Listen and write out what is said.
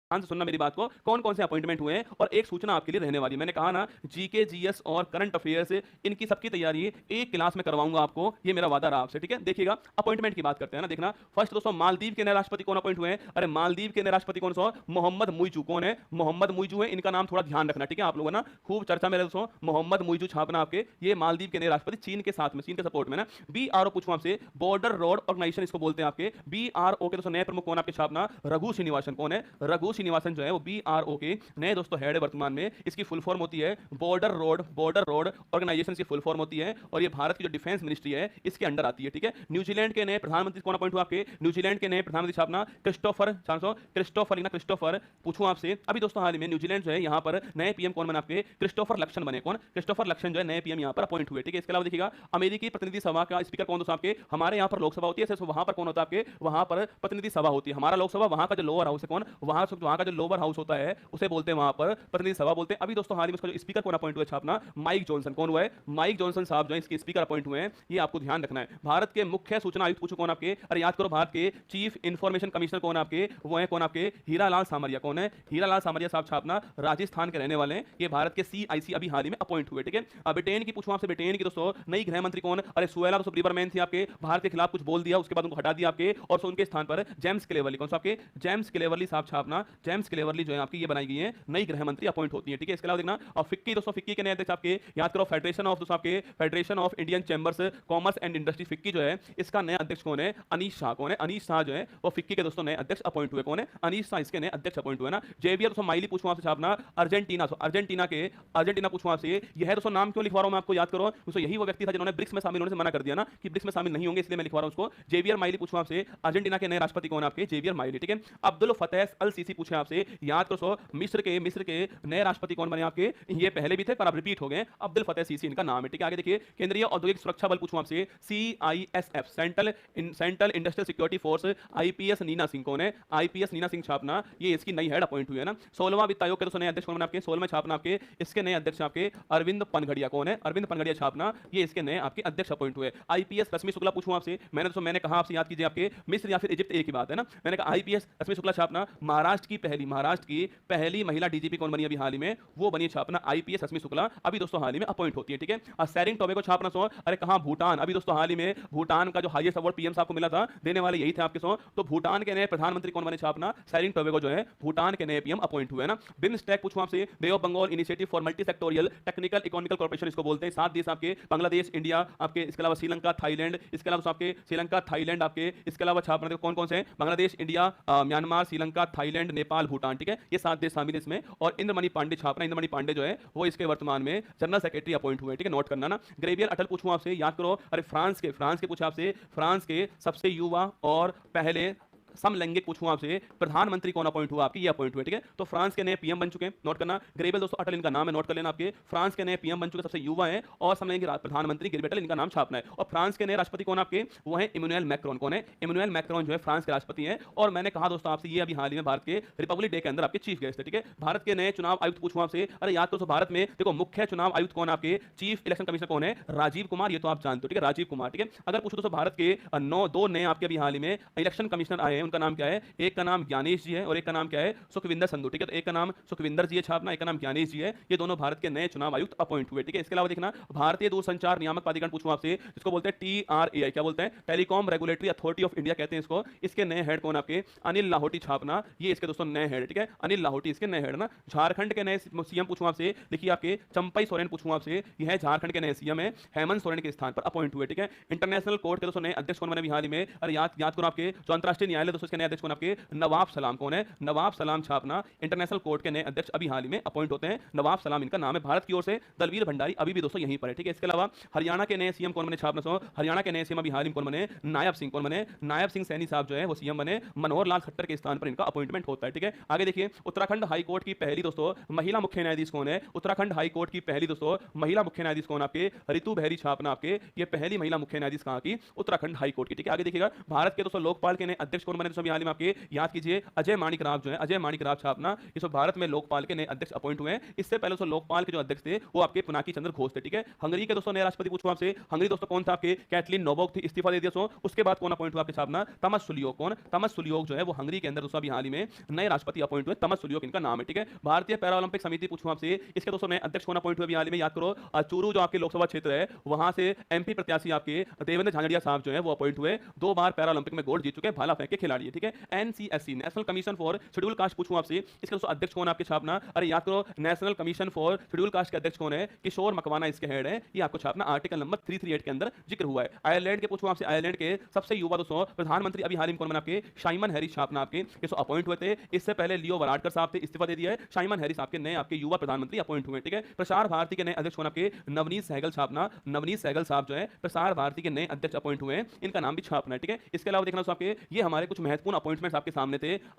ध्यान से सुनना मेरी बात को, कौन कौन से अपॉइंटमेंट हुए हैं। और एक सूचना आपके लिए रहने वाली, मैंने कहा ना जीके जीएस और करंट अफेयर्स इनकी सबकी तैयारी एक क्लास में करवाऊंगा आपको, ये मेरा वादा रहा आपसे, ठीक है। देखिएगा अपॉइंटमेंट की बात करते हैं ना, देखना फर्स्ट दोस्तों मालदीव के नए राष्ट्रपति कौन अपॉइंट हुए हैं। अरे मालदीव के नए राष्ट्रपति कौन सा, मोहम्मद मुइजू। कौन है, मोहम्मद मुइजू है, इनका नाम थोड़ा ध्यान रखना, ठीक है। आप लोगों ना खूब चर्चा में दोस्तों मोहम्मद मुइजू छापना आपके, ये मालदीव के नए राष्ट्रपति चीन के साथ में, चीन के सपोर्ट में ना। बीआरओ पूछूं आपसे, बॉर्डर रोड ऑर्गेनाइजेशन इसको बोलते हैं आपके, बीआरओ के दोस्तों नए प्रमुख कौन आपके छापना, रघु श्रीनिवासन। कौन है, रघु श्रीनिवासन जो है वो बीआरओ के नए दोस्तों हेड है वर्तमान में। इसकी फुल फॉर्म होती है बॉर्डर रोड ऑर्गेनाइजेशन की फुल फॉर्म होती है, और ये भारत की जो डिफेंस मिनिस्ट्री है इसके अंडर आती है, ठीक है। न्यूजीलैंड के नए प्रधानमंत्री कौन अपॉइंट हुआ आपके, न्यूजीलैंड के नए प्रधानमंत्री छापना क्रिस्टोफर क्रिस्टोफर पूछूं आपसे। अभी दोस्तों हाल ही में न्यूजीलैंड जो है यहाँ पर नए पीएम कौन बने आपके, क्रिस्टोफर लक्सन बने। कौन, क्रिस्टोफर लक्सन जो है नए पीएम यहाँ पर अपॉइंट हुए, ठीक है। इसके अलावा देखिएगा अमेरिकी प्रतिनिधि सभा का स्पीकर कौन दोस्तों आपके, हमारे यहाँ पर लोकसभा होती है, वहां पर कौन होता है आपके, वहां पर प्रतिनिधि सभा होती है। हमारा लोकसभा, वहां का जो लोअर हाउस है कौन, वहां का जो लोअर हाउस होता है उसे बोलते हैं वहां पर प्रतिनिधि सभा बोलते हैं। अभी दोस्तों हाल ही में उसका जो स्पीकर कौन अपॉइंट हुआ छापना, माइक जॉनसन। कौन हुआ है, माइक जॉनसन साहब जो है इसके स्पीकर अपॉइंट हुए हैं, ये आपको ध्यान रखना है। भारत के मुख्य सूचना आयुक्त पूछो कौन आपके, अरे याद करो भारत के चीफ इंफॉर्मेशन कमिश्नर कौन आपके, वो है कौन आपके, हीरालाल सामरिया। कौन है, हीरालाल सामरिया साहब छापना राजस्थान के रहने वाले हैं, ये भारत के सीआईसी अभी हाल ही में अपॉइंट हुए, ठीक है। ब्रिटेन की पूछूं आपसे, ब्रिटेन की दोस्तों नई गृह मंत्री कौन, अरे सुएला दोस्तों ब्रीबरमैन थी आपके, भारत के खिलाफ कुछ बोल दिया, उसके बाद उनको हटा दिया आपके, और उनके स्थान पर जेम्स क्लेवर्ली। कौन सा आपके, जेम्स क्लेवर्ली साहब छापना, जेम्स क्लेवर्ली जो है आपकी ये बनाई गई है नई गृह मंत्री अपॉइंट होती है, ठीक है। इसके अलावा देखना और फिक्की दोस्तों, फिक्की के नए अध्यक्ष आपके याद करो, फेडरेशन ऑफ दोस्तों आपके, federation of Indian chambers commerce and industry, FICCI जो है इसका नया अध्यक्ष कौन है, अनीश शाह। कौन है, अनीश शाह जो है वो फिक्की के दोस्तों नए अध्यक्ष अपॉइंट हुए। कौन है, अनीश शाह इसके नए अध्यक्ष अपॉइंट हुए ना। जेवियर दोस्तों माइली पूछूं आपसे छापना, अर्जेंटीना। अर्जेंटीना पूछूं आपसे, यह दोस्तों नाम क्यों लिखवा रहा हूं मैं आपको, याद करो दोस्तों यही वो व्यक्ति था जिन्होंने ब्रिक्स में शामिल होने से मना कर दिया ना, कि ब्रिक्स में शामिल नहीं होंगे, इसलिए मैं लिखवा रहा हूं उसको। जेवियर माइली पूछूं आपसे, अर्जेंटीना के नए राष्ट्रपति कौन आपके, जेवियर माइली, ठीक है। अब्दुल फतेह अल सीसी पूछे आपसे, याद करो मिस्र के नए राष्ट्रपति कौन बने आपके, ये पहले भी थे पर अब रिपीट हो गए, अब्दुल फतेह सीसी इनका नाम है, ठीक है। आगे देखिए केंद्रीय औद्योगिक सुरक्षा बल पूछूं आपसे, CISF, central industrial security force, IPS Neena Singh. कौन है, आईपीएस नीना सिंह छापना, ये इसकी नई हेड अपॉइंट हुई है ना। 16वां वित्त आयोग के दोस्तों नए अध्यक्ष कौन बने आपके, 16वें छापना आपके, इसके नए अध्यक्ष आपके अरविंद पनघड़िया। कौन है, अरविंद पनघड़िया छापना, ये इसके नए आपके अध्यक्ष अपॉइंट हुए। आईपीएस रश्मि शुक्ला पूछूं आपसे, मैंने कहा आपसे याद कीजिए आपके मिस्र या फिर इजिप्ट एक ही बात है ना। मैंने कहा आईपीएस रश्मि शुक्ला छापना, महाराष्ट्र की पहली महिला डीजीपी कौन बनी अभी हाल ही में, वो बनी छापना आईपीएस रश्मि शुक्ला, अभी दोस्तों हाल ही में अपॉइंट होती है, ठीक है। सैरिंग टोबैगो छापना सो, अरे कहां, भूटान। अभी दोस्तों हाल ही में भूटान का जो हाईएस्ट अवार्ड पीएम साहब को मिला था, देने वाले यही थे आपके सो, तो भूटान के नए प्रधानमंत्री कौन बने छापना, सैरिंग टोबैगो जो है भूटान के नए पीएम अपॉइंट हुए ना। बिम्स्टेक पूछूं आपसे, bay of Bengal initiative for multi sectoral technical economical corporation इसको बोलते हैं। 7 देश आपके, बांग्लादेश, इंडिया आपके, इसके अलावा श्रीलंका, थाईलैंड, इसके अलावा आपके श्रीलंका, थाईलैंड आपके, इसके अलावा छापना देखो कौन कौन से हैं, Bangladesh, India, Myanmar, Sri Lanka, Thailand, Nepal, Bhutan, ठीक है। ये 7 देश शामिल इसमें। और इंद्रमणि पांडे छापना, इंद्रमणि पांडे जो है वो इसके वर्तमान में जनरल सेक्रेटरी अपॉइंट हुए, ठीक है, नोट करना ना। ग्रेवियर अटल पूछूं आपसे, याद करो, अरे फ्रांस के पूछा आपसे, फ्रांस के सबसे युवा और पहले समलैंगिक पूछूं आपसे प्रधानमंत्री कौन अपॉइंट हुआ आपकी, ये अपॉइंट हुए, ठीक है। तो फ्रांस के नए पीएम बन चुके हैं, नोट करना। ग्रेवियर दोस्तों अटल इनका नाम है, नोट कर लेना आपके। फ्रांस के नए पीएम बन चुके, सबसे युवा है और समलैंगिक प्रधानमंत्री ग्रेवियर अटल, इनका नाम छापना है। और फ्रांस के नए राष्ट्रपति कौन आपके, वो है इमैनुअल मैक्रोन। कौन है, इमैनुअल मैक्रोन जो है फ्रांस के राष्ट्रपति हैं। और मैंने कहा दोस्तों आपसे, ये अभी हाल ही में भारत के रिपब्लिक डे के अंदर आपके चीफ गेस्ट है, ठीक है। भारत के नए चुनाव आयुक्त पूछूं आपसे, अरे याद करो भारत में देखो मुख्य चुनाव आयुक्त कौन आपके, चीफ इलेक्शन कमिश्नर कौन है, राजीव कुमार, ये तो आप जानते हो, ठीक है, राजीव कुमार, ठीक है। अगर पूछो दोस्तों भारत के दो नए आपके अभी हाल ही में इलेक्शन कमिश्नर आए हैं, उनका नाम क्या है, एक का नाम ज्ञानेश जी है और एक का नाम क्या है, सुखविंदर संधू, ठीक है। तो एक का नाम सुखविंदर जी है छापना, एक का नाम ज्ञानेश जी है, ये दोनों भारत के नए चुनाव आयुक्त अपॉइंट हुए, ठीक है। इसके अलावा देखना भारतीय दूरसंचार नियामक प्राधिकरण पूछूं आपसे, जिसको बोलते हैं टीआरएआई, क्या बोलते हैं, telecom regulatory authority of India कहते हैं इसको। इसके नए हेड कौन आपके, अनिल लाहोटी छापना, ये इसके दोस्तों नए हेड, ठीक है, अनिल लाहोटी इसके नए हेड ना। झारखंड के नए सीएम पूछूं आपसे, देखिए आपके चंपई सोरेन पूछूं आपसे, यह है झारखंड के नए सीएम है, हेमंत सोरेन के स्थान पर अपॉइंट हुए, ठीक है। इंटरनेशनल कोर्ट के दोस्तों नए अध्यक्ष कौन बने अभी हाल ही में, अरे याद करो आपके जो अंतरराष्ट्रीय न्यायालय दोस्तों इसके नए अध्यक्ष कौन आपके, नवाब सलाम। कौन है, नवाब सलाम छापना, इंटरनेशनल कोर्ट के नए अध्यक्ष अभी हाल ही में अपॉइंट होते हैं, नवाब सलाम इनका नाम है। भारत की ओर से दलवीर भंडारी अभी भी दोस्तों यहीं पर है, ठीक है। इसके अलावा हरियाणा के नए सीएम कौन बने छापना सो, हरियाणा के नए सीएम अभी हाल ही में कौन बने, नायब सिंह। कौन बने, नायब सिंह सैनी साहब जो है वो सीएम बने, मनोहर लाल खट्टर के स्थान पर इनका अपॉइंटमेंट होता है, ठीक है। आगे देखिए उत्तराखंड हाई कोर्ट की पहली दोस्तों महिला मुख्य न्यायाधीश कौन है, उत्तराखंड हाई कोर्ट की पहली दोस्तों महिला मुख्य न्यायाधीश कौन आपके, ऋतु बहरी छापना आपके, ये पहली महिला मुख्य न्यायाधीश कहां की, उत्तराखंड हाई कोर्ट की, ठीक है। आगे देखिएगा भारत के दोस्तों लोकपाल के नए अध्यक्ष कौन बने बने दोस्तों अभी हाल ही में आपके, याद कीजिए अजय माणिक राव जो है, अजय माणिक राव छापना, इस वक्त भारत में लोकपाल के नए अध्यक्ष अपॉइंट हुए हैं। इससे पहले दोस्तों लोकपाल के जो अध्यक्ष थे वो आपके पिनाकी चंद्र घोष थे, ठीक है। हंगरी के दोस्तों नए राष्ट्रपति पूछूं आपसे, हंगरी दोस्तों कौन था आपके, कैटलिन नोबोक थी, इस्तीफा दे दिया सो उसके बाद कौन अपॉइंट हुआ आपके छापना, तमस सुलियोक। कौन, तमस सुलियोक जो है वो हंगरी के अंदर दोस्तों अभी हाल ही में नए राष्ट्रपति अपॉइंट हुए, तमस सुलियोक इनका नाम है, ठीक है। भारतीय पैरा ओलंपिक समिति पूछूं आपसे, इसके दोस्तों नए अध्यक्ष कौन अपॉइंट हुए अभी हाल ही में, याद करो चूरू जो आपके लोकसभा क्षेत्र है वहां से एमपी प्रत्याशी आपके देवेंद्र झांझड़िया साहब जो है वो अपॉइंट हुए, 2 बार पैरा ओलंपिक में गोल्ड जीत चुके हैं, भाला फेंक के खिलाड़ी है, ठीक है। NCSC, national commission for schedule caste पूछूं आपसे, इसके दोस्तों अध्यक्ष कौन आपके छापना, अरे याद करो national commission for schedule caste के अध्यक्ष कौन है, किशोर मकवाना इसके हेड है, ये आपको छापना, आर्टिकल नंबर 338 के अंदर जिक्र हुआ है। आयरलैंड के पूछूं आपसे, आयरलैंड के सबसे युवा दोस्तों प्रधानमंत्री अभी हाल ही में कौन बना आपके, साइमन हैरिस छापना आपके, ये सो अपॉइंट हुए थे। इससे पहले लियो वराडकर साहब थे, इस्तीफा दे दिया है, साइमन हैरिस आपके नए आपके युवा प्रधानमंत्री अपॉइंट हुए, ठीक है। प्रसार भारती के नए अध्यक्ष कौन आपके, नवनीत सहगल छापना, नवनीत सहगल साहब जो है प्रसार भारती के नए अध्यक्ष अपॉइंट हुए हैं, इनका नाम भी छापना है, ठीक है। इसके अलावा देखना आपके ये हमारे कुछ महत्वपूर्ण अपॉइंटमेंट्स आपके सामने थे।